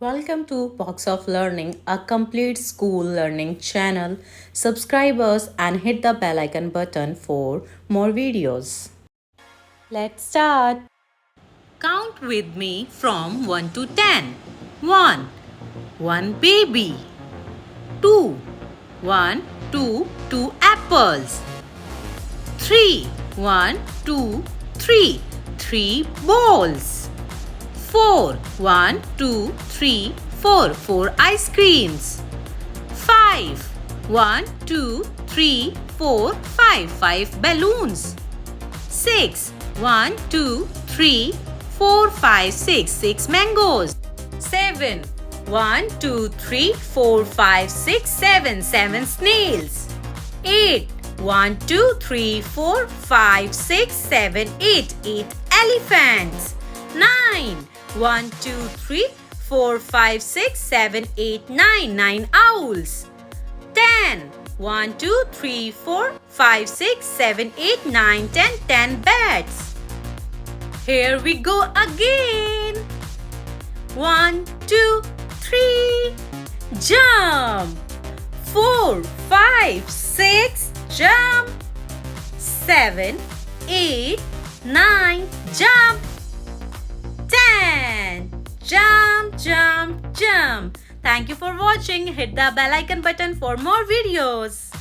Welcome to Box of Learning, a complete school learning channel. Subscribe us and hit the bell icon button for more videos. Let's start. Count with me from 1 to 10. 1. One baby. 2. 1, 2, 2 apples. 3. 1, 2, 3. 3 balls. 4. 1, 2, 3, 4. 4 ice creams. 5. 1, 2, 3, 4, 5. 5 balloons. 6. 1, 2, 3, 4, 5, 6. 6 mangoes. 7. 1, 2, 3, 4, 5, 6, 7. 7 snails. 8. 1, 2, 3, 4, 5, 6, 7, 8. 8 elephants. 9. 1, 2, 3, 4, 5, 6, 7, 8, 9. 9 owls. 10. 1, 2, 3, 4, 5, 6, 7, 8, 9, 10. 10 bats. Here we go again. 1, 2, 3. Jump. 4, 5, 6. Jump. 7, 8, 9. Jump. 10. Jump, jump, jump. Thank you for watching. Hit the bell icon button for more videos.